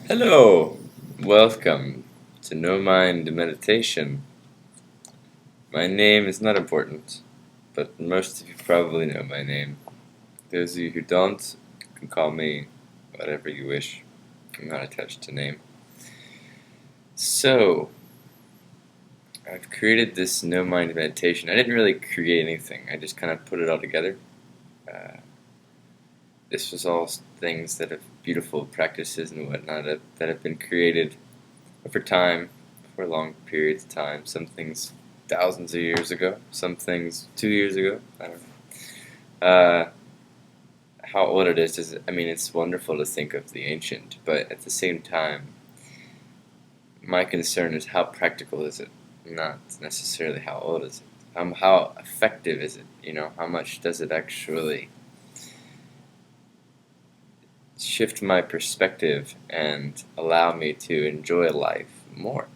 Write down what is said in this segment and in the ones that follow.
Hello, welcome to No Mind Meditation. My name is not important, but most of you probably know my name. Those of you who don't can call me whatever you wish. I'm not attached to name. So, I've created this No Mind Meditation. I didn't really create anything, I just kind of put it all together. This was all things that have beautiful practices and whatnot that have been created over time, for long periods of time. Some things thousands of years ago, some things 2 years ago. I don't know. How old it is, it's wonderful to think of the ancient, but at the same time, my concern is how practical is it, not necessarily how old is it. How effective is it? How much does it actually shift my perspective and allow me to enjoy life more?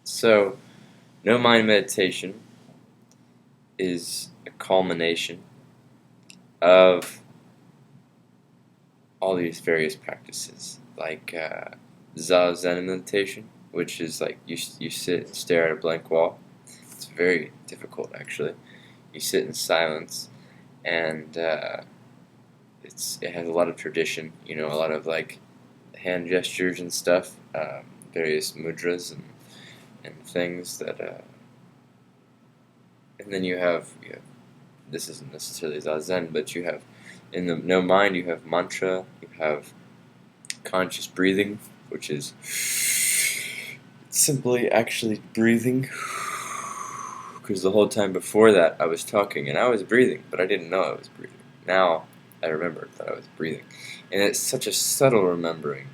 So, No Mind Meditation is a culmination of all these various practices, like Zazen meditation, which is like you sit and stare at a blank wall. It's very difficult, actually. You sit in silence, and it has a lot of tradition. A lot of like hand gestures and stuff, various mudras and things that. And then you have this isn't necessarily Zazen, but you have in the No Mind you have mantra, you have conscious breathing, which is simply actually breathing. Because the whole time before that I was talking and I was breathing, but I didn't know I was breathing. Now I remembered that I was breathing, and it's such a subtle remembering,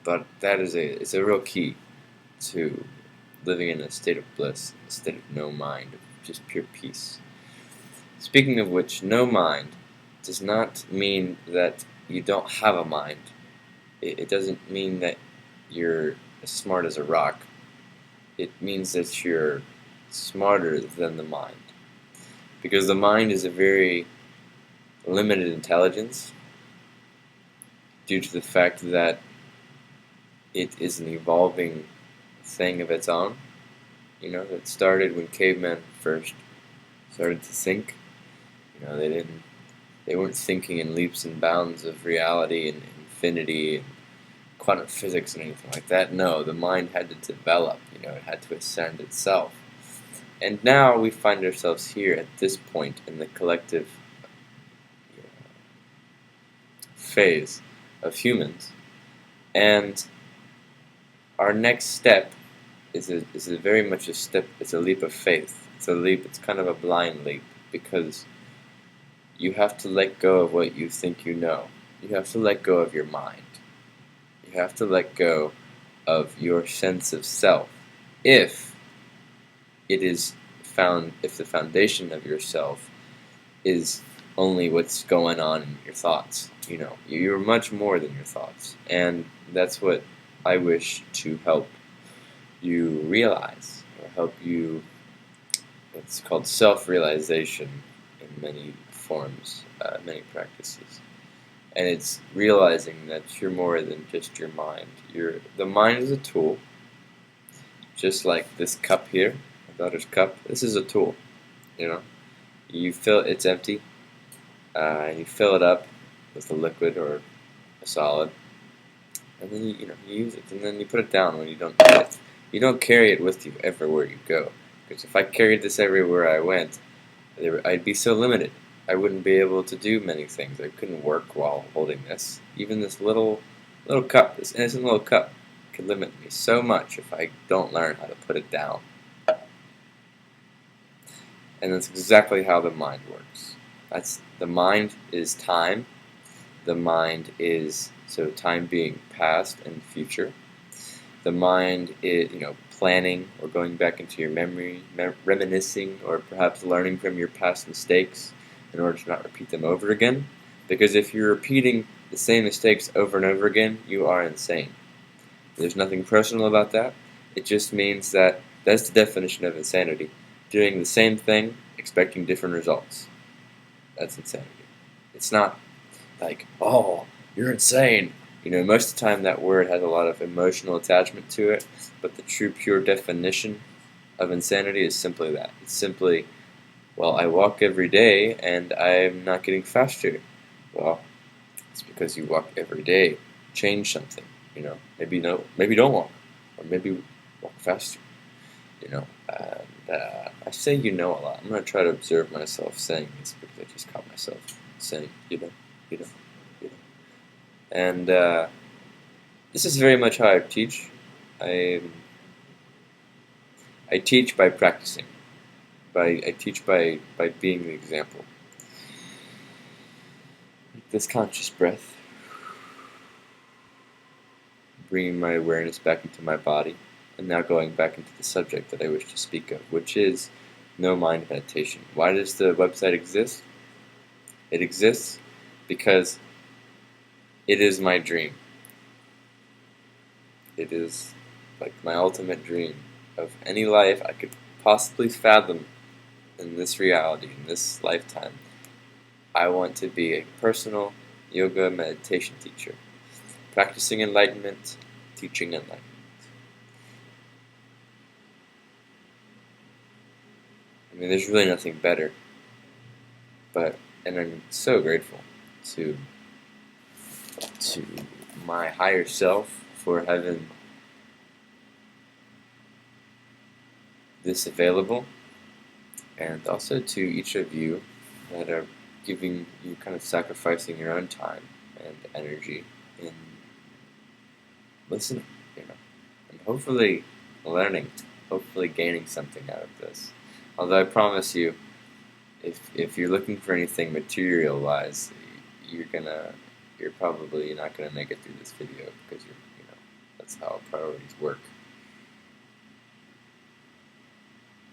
but it's a real key to living in a state of bliss, a state of no mind, of just pure peace. Speaking of which, no mind does not mean that you don't have a mind. It doesn't mean that you're as smart as a rock. It means that you're smarter than the mind. Because the mind is a very limited intelligence due to the fact that it is an evolving thing of its own. That started when cavemen first started to think. They weren't thinking in leaps and bounds of reality and infinity and quantum physics and anything like that. No, the mind had to develop. It had to ascend itself. And now we find ourselves here at this point in the collective phase of humans, and our next step is very much a step. It's a leap of faith. It's a leap. It's kind of a blind leap, because you have to let go of what you think you know. You have to let go of your mind. You have to let go of your sense of self. If the foundation of yourself is only what's going on in your thoughts. You're much more than your thoughts. And that's what I wish to help you realize, or help you, it's called self-realization in many forms, many practices. And it's realizing that you're more than just your mind. The mind is a tool, just like this cup here, my daughter's cup. This is a tool, You fill it's empty, and you fill it up with a liquid or a solid, and then you use it, and then you put it down when you don't need it. You don't carry it with you everywhere you go, because if I carried this everywhere I went, I'd be so limited. I wouldn't be able to do many things. I couldn't work while holding this. Even this little cup, this innocent little cup, could limit me so much if I don't learn how to put it down. And that's exactly how the mind works. The mind is time. The mind is, time being past and future. The mind is, planning or going back into your memory, reminiscing, or perhaps learning from your past mistakes in order to not repeat them over again. Because if you're repeating the same mistakes over and over again, you are insane. There's nothing personal about that. It just means that that's the definition of insanity. Doing the same thing, expecting different results. That's insanity. It's not like, oh, you're insane. Most of the time that word has a lot of emotional attachment to it, but the true, pure definition of insanity is simply that. It's simply, well, I walk every day and I'm not getting faster. Well, it's because you walk every day. Change something, Maybe no, maybe don't walk, or maybe walk faster, I say a lot. I'm gonna try to observe myself saying this because I just caught myself saying you know, you know. And this is very much how I teach. I I teach by practicing. I teach by being the example. This conscious breath, bringing my awareness back into my body, and now going back into the subject that I wish to speak of, which is no mind meditation. Why does the website exist? It exists because it is my dream. It is like my ultimate dream of any life I could possibly fathom in this reality, in this lifetime. I want to be a personal yoga meditation teacher, practicing enlightenment, teaching enlightenment. There's really nothing better, and I'm so grateful to my higher self for having this available, and also to each of you that are giving you kind of sacrificing your own time and energy in listening, and hopefully learning, hopefully gaining something out of this. Although I promise you, if you're looking for anything material-wise, you're probably not gonna make it through this video because that's how priorities work.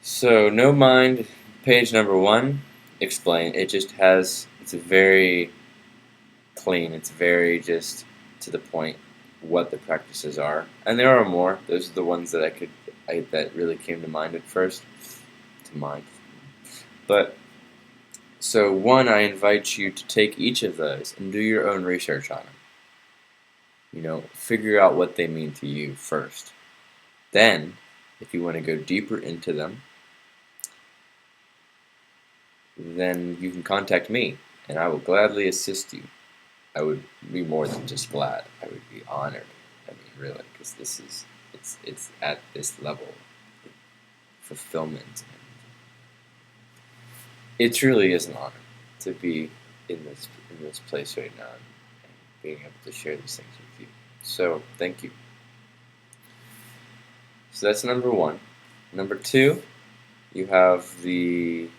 So, no mind, page number 1, explain. It's a very clean, it's very just to the point what the practices are. And there are more. Those are the ones that that really came to mind at first. But, so 1, I invite you to take each of those and do your own research on them. Figure out what they mean to you first. Then, if you want to go deeper into them, then you can contact me, and I will gladly assist you. I would be more than just glad. I would be honored. Really, because it's at this level of fulfillment. It truly is an honor to be in this place right now and being able to share these things with you. So, thank you. So that's number 1. Number 2, you have the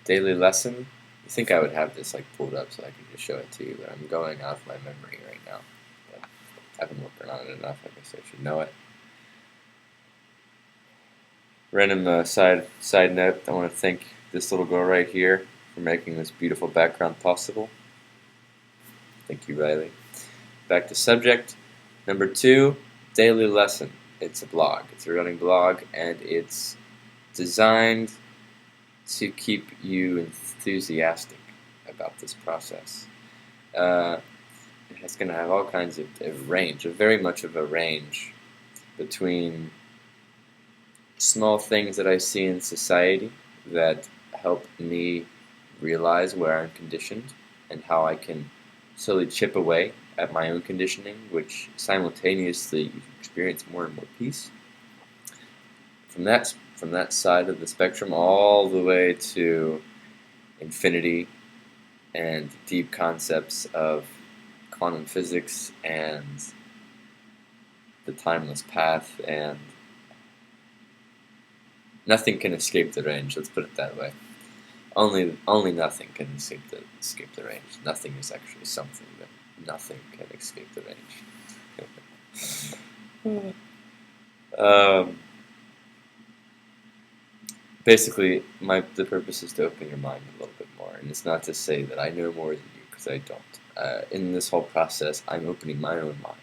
daily lesson. You think I would have this pulled up so I could just show it to you, but I'm going off my memory right now. But I've been working on it enough, I guess I should know it. Random side note, I want to thank this little girl right here for making this beautiful background possible. Thank you, Riley. Back to subject. Number 2, daily lesson. It's a blog. It's a running blog, and it's designed to keep you enthusiastic about this process. It's going to have all kinds of very much of a range between small things that I see in society that help me realize where I'm conditioned and how I can slowly chip away at my own conditioning, which simultaneously experience more and more peace. From that side of the spectrum all the way to infinity and deep concepts of quantum physics and the timeless path, and nothing can escape the range, let's put it that way. Only nothing can escape the range. Nothing is actually something, but nothing can escape the range. Basically, the purpose is to open your mind a little bit more, and it's not to say that I know more than you, because I don't. In this whole process, I'm opening my own mind,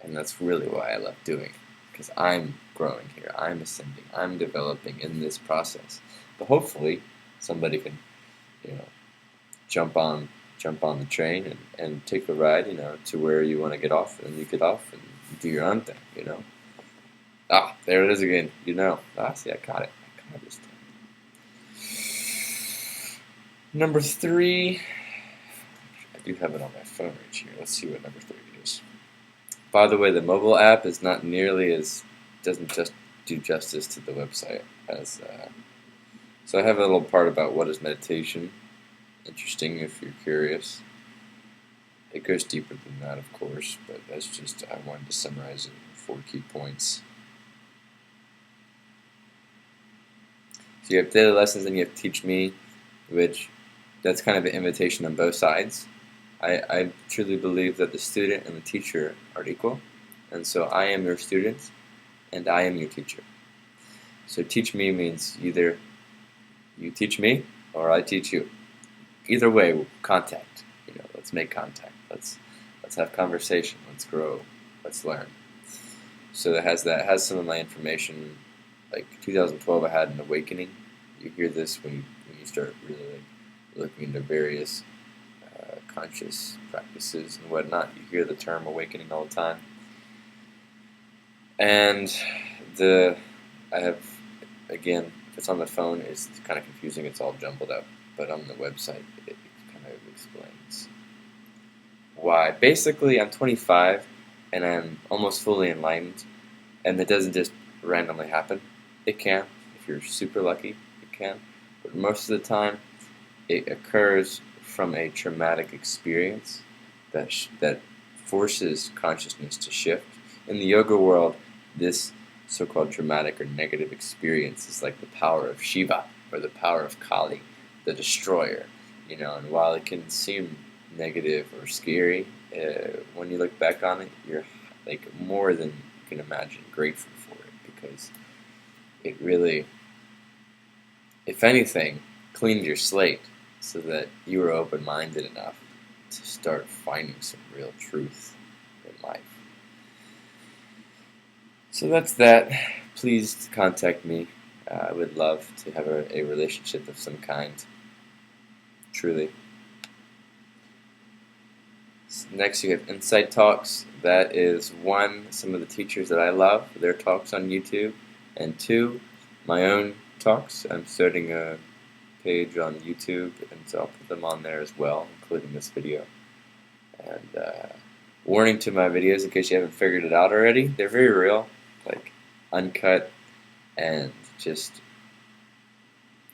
and that's really why I love doing it, because I'm growing here, I'm ascending, I'm developing in this process. But hopefully, somebody can, jump on jump on the train and take a ride, to where you want to get off, and you get off and you do your own thing. Ah, there it is again. See, I caught it. I caught it this time. Number 3. I do have it on my phone right here. Let's see what number 3 is. By the way, the mobile app is not nearly doesn't just do justice to the website as. So I have a little part about what is meditation. Interesting if you're curious. It goes deeper than that, of course, but that's just, I wanted to summarize it in 4 key points. So you have daily lessons and you have Teach Me, which that's kind of an invitation on both sides. I truly believe that the student and the teacher are equal, and so I am your student and I am your teacher. So Teach Me means either you teach me or I teach you. Either way, contact. Let's make contact. Let's have conversation. Let's grow. Let's learn. So it has some of my information. Like 2012, I had an awakening. You hear this when you start really looking into various conscious practices and whatnot. You hear the term awakening all the time. And I have, again, if it's on the phone, it's kind of confusing. It's all jumbled up. But on the website, it kind of explains why. Basically, I'm 25 and I'm almost fully enlightened, and it doesn't just randomly happen. It can. If you're super lucky, it can. But most of the time, it occurs from a traumatic experience that forces consciousness to shift. In the yoga world, this so-called traumatic or negative experience is like the power of Shiva or the power of Kali, the destroyer. And while it can seem negative or scary, when you look back on it, you're like more than you can imagine grateful for it, because it really, if anything, cleaned your slate so that you were open-minded enough to start finding some real truth in life. So that's that. Please contact me. I would love to have a relationship of some kind. Truly. Next, you have Insight Talks. That is 1, some of the teachers that I love, their talks on YouTube, and 2, my own talks. I'm starting a page on YouTube, and so I'll put them on there as well, including this video. And warning to my videos, in case you haven't figured it out already, they're very real, like uncut, and just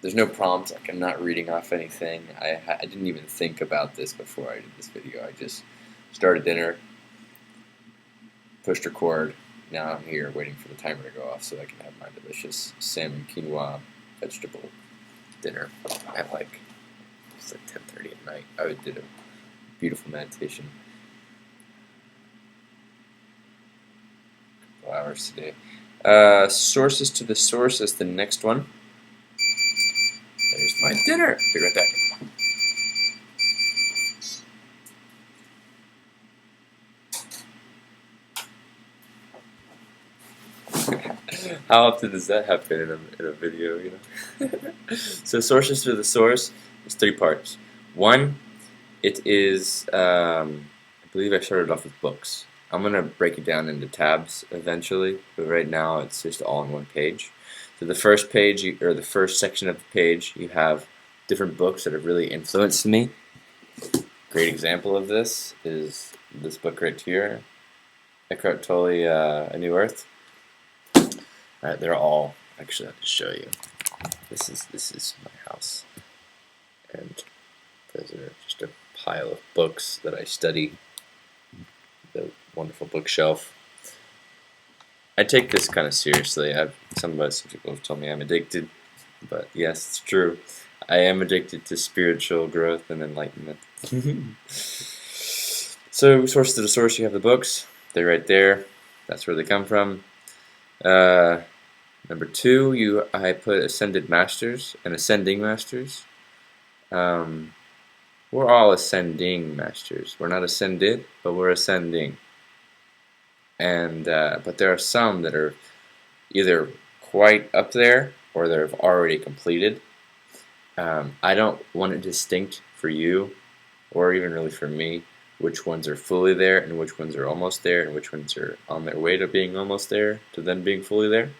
there's no prompt. Like, I'm not reading off anything. I didn't even think about this before I did this video. I just started dinner, pushed record. Now I'm here waiting for the timer to go off so I can have my delicious salmon quinoa vegetable dinner at it's like 10:30 at night. I did a beautiful meditation. A couple hours today. Sources to the source is the next one. There's my dinner. Be right back. How often does that happen in a video, So sources to the source is 3 parts. 1, it is, I believe I started off with books. I'm going to break it down into tabs eventually, but right now it's just all on one page. So the first page, or the first section of the page, you have different books that have really influenced me. Great example of this is this book right here, Eckhart Tolle, A New Earth. Alright, they're all, actually I'll just show you. This is my house. And those are just a pile of books that I study. The wonderful bookshelf. I take this kind of seriously. Some people have told me I'm addicted, but yes, it's true. I am addicted to spiritual growth and enlightenment. So, source to the source, you have the books. They're right there. That's where they come from. Number 2, I put Ascended Masters and Ascending Masters. We're all ascending masters. We're not ascended, but we're ascending. And but there are some that are either quite up there or that have already completed. I don't want it distinct for you. or even really for me, which ones are fully there and which ones are almost there and which ones are on their way to being almost there to then being fully there.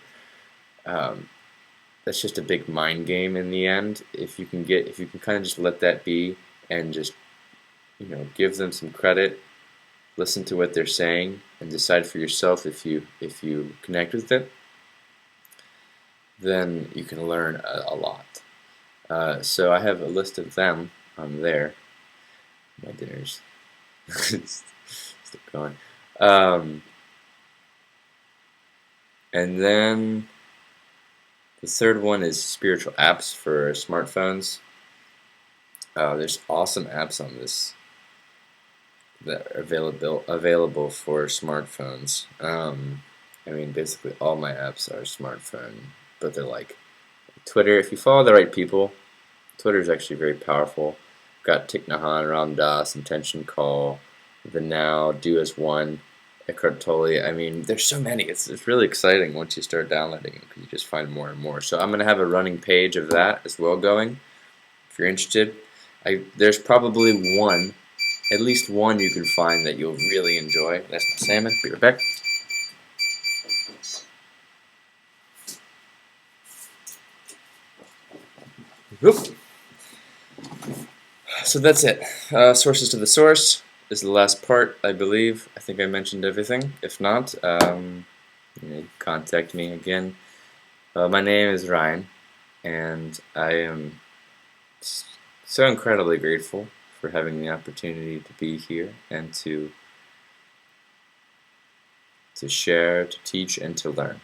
That's just a big mind game in the end. If you can kind of just let that be and just give them some credit, listen to what they're saying, and decide for yourself if you connect with it, then you can learn a lot. So I have a list of them there. My dinner's still going. And then the third one is spiritual apps for smartphones. There's awesome apps on this that are available for smartphones. I mean, basically all my apps are smartphone, but they're like Twitter. If you follow the right people, Twitter is actually very powerful. Got Thich Nhat Hanh, Ram Dass, Intention Call, The Now, Do As One, Eckhart Tolle. I mean, there's so many. It's really exciting once you start downloading them because you just find more and more. So I'm going to have a running page of that as well going. If you're interested, there's probably one, at least one you can find that you'll really enjoy. That's my salmon. Be right back. Whoop. So that's it. Sources to the source is the last part, I believe. I think I mentioned everything. If not, contact me again. My name is Ryan, and I am so incredibly grateful for having the opportunity to be here and to share, to teach, and to learn.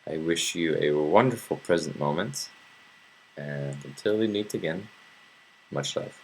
I wish you a wonderful present moment, and until we meet again, much love.